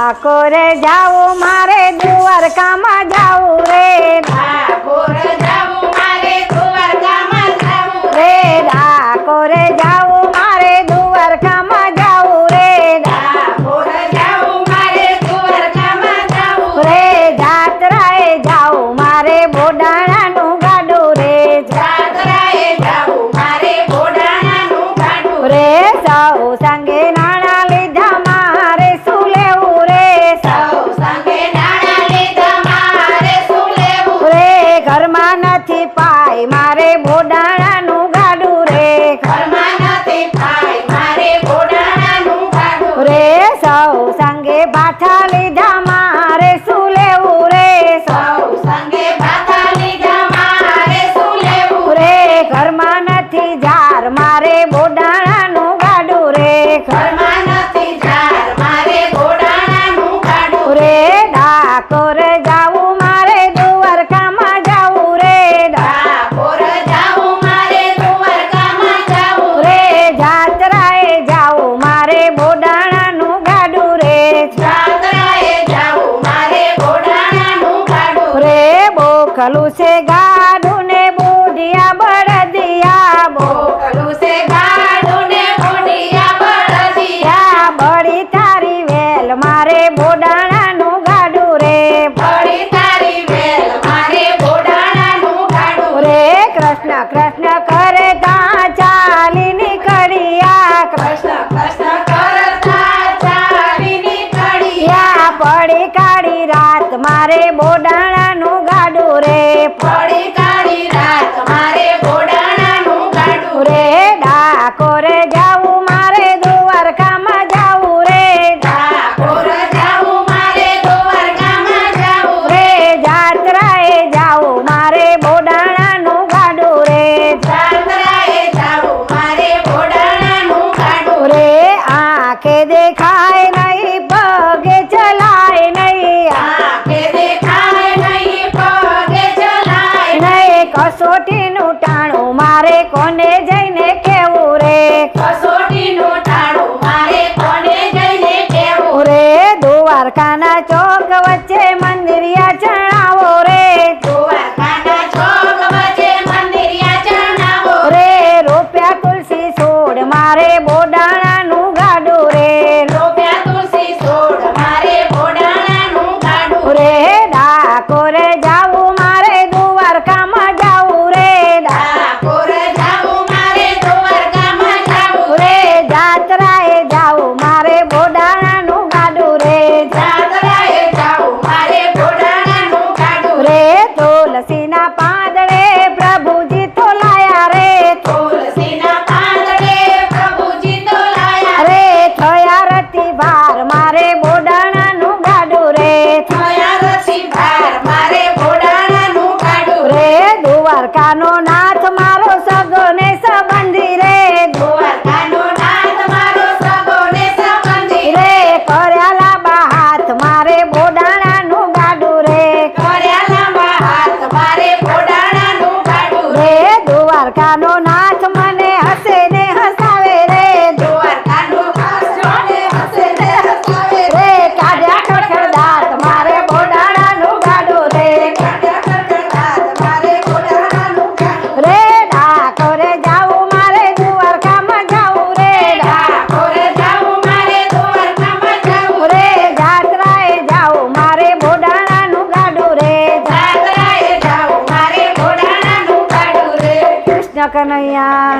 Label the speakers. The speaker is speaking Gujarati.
Speaker 1: ડાકોર જાવું મારે દ્વારકામાં જાવું રે
Speaker 2: ડાકોર જાવું મારે દ્વારકામાં જાવું
Speaker 1: રે ડાકોર જાવું મારે દ્વારકામાં જાવું રે
Speaker 2: ડાકોર જાવું મારે દ્વારકામાં જાવું
Speaker 1: રે જાત્રાએ જાવું મારે બોડાણાનું ગાડું રે
Speaker 2: જાત્રાએ જાવું મારે બોડાણાનું ગાડું
Speaker 1: રે સૌ સંગે નાણા લીધા મારે શું લેવું રે
Speaker 2: સૌ સંગે નાણાં લીધા મારે શું લેવું
Speaker 1: રે ઘરમાં નથી પાય મારે બોડાણાનું ગાડું રે
Speaker 2: ઘરમાં નથી ભાઈ મારે બોડાણાનું ગાડું
Speaker 1: રે સૌ સંગે બાઠા લીધા મારે શું લેવું રે
Speaker 2: સૌ સંગે ભાતા લીધા મારે શું લેવું
Speaker 1: રે ઘરમાં નથી જાર મારે બોડાણાનું ગાડું રે
Speaker 2: ઘરમાં નથી ઝાડ મારે બોડાણાનું ગાડું
Speaker 1: રે ડાકોર જાવું મારે દ્વારકામાં જાવું રે
Speaker 2: ડાકોર જાવું મારે દ્વારકામાં જાવું
Speaker 1: રે જાત્રાએ જાવું મારે બોડાણાનું ગાડું રે
Speaker 2: જાત્રાએ જાવું મારે બોડાણાનું ગાડું
Speaker 1: રે બોકલું છે ગાડું ને બોડિયા બળદિયા
Speaker 2: બોકલું છે ગાડું ને બોડિયા બળદિયા
Speaker 1: બળી તારી વેલ મારે બોડાણાનું ગાડું રે
Speaker 2: બળી તારી વેલ મારે બોડાણાનું ગાડું
Speaker 1: રે કૃષ્ણ કૃષ્ણ કરે તા ચાલી નીકળ્યા
Speaker 2: કૃષ્ણ કૃષ્ણ કરતા ચાલીની કડિયા
Speaker 1: પડી કાળી રાત મારે બોડાણાનું ગાડું રે
Speaker 2: પડી કાળી રાત મારે બોડાણાનું ગાડું
Speaker 1: રે ડાકોર જાવું મારે દ્વારકામાં જાવું રે
Speaker 2: ડાકોર જાવું મારે દ્વારકામાં જાવું
Speaker 1: રે જાત્રાએ જાવું મારે બોડાણાનું ગાડું રે
Speaker 2: જાત્રાએ જાવું મારે બોડાણાનું ગાડું
Speaker 1: રે આંખે દેખાય નહીં પગે ચલાય નહીં
Speaker 2: આંખે દેખાય નહીં પગે ચલાય
Speaker 1: નહીં કસોટીનું ટાણું મારે કોને જઈને કેવું રે
Speaker 2: કસોટીનું ટાણું મારે કોને જઈને કેવું
Speaker 1: રે દ્વારકાના ચોક વચ્ચે મંદિરિયા ચણાવો રે
Speaker 2: દ્વારકાના ચોક વચ્ચે મંદિરિયા ચણાવો
Speaker 1: રે રૂપિયા તુલસી છોડ મારે બોડાણાનું ગાડું રે
Speaker 2: રૂપિયા તુલસી છોડ મારે બોડાણાનું ગાડું
Speaker 1: રે ડાકોર જાવું મારે દ્વારકામાં જાવું રે
Speaker 2: ડાકોર જાવું મારે દ્વારકામાં જાવું
Speaker 1: રે જાત્રાએ જાવું મારે બોડાણાનું ગાડું રે
Speaker 2: જાત્રાએ જાવું મારે બોડાણાનું ગાડું
Speaker 1: રે તુલસીના પાંદડે પ્રભુજી તો લાયા રે
Speaker 2: તુલસીના પાંદડે પ્રભુજી તો લાયા
Speaker 1: રે થયા રતી ભાર મારે બોડાણાનું ગાડું રે
Speaker 2: થયા રસી ભાર મારે બોડાણાનું ગાડું
Speaker 1: રે દ્વારકાનો નાથ મારો સગો ને સંબંધી રે
Speaker 2: દ્વારકાનો નાથ મારો સગો ને સંબંધી
Speaker 1: રે કર્યા લાંબા હાથ મારે બોડાણાનું ગાડું રે
Speaker 2: કર્યા લાંબા હાથ મારે બોડાણાનું ગાડું
Speaker 1: રે દ્વારકાનો નાથ મને હસે ને હસાવે રે
Speaker 2: દ્વારકાનો હાસ્યો ને હસે ને હસાવે
Speaker 1: રે કાઢ્યા ખડખડાટ મારે બોડાણાનું ગાડું રે
Speaker 2: કાઢ્યા ખડખડાટ મારે બોડાણાનું ગાડું
Speaker 1: રે ડાકોર જાવું મારે દ્વારકામાં જાવું રે
Speaker 2: ડાકોર જાવું મારે દ્વારકામાં જાવું
Speaker 1: રે જાત્રાએ જાવું મારે બોડાણાનું ગાડું રે
Speaker 2: જાત્રાએ જાવું મારે બોડાણાનું ગાડું રે
Speaker 1: કૃષ્ણ કનૈયા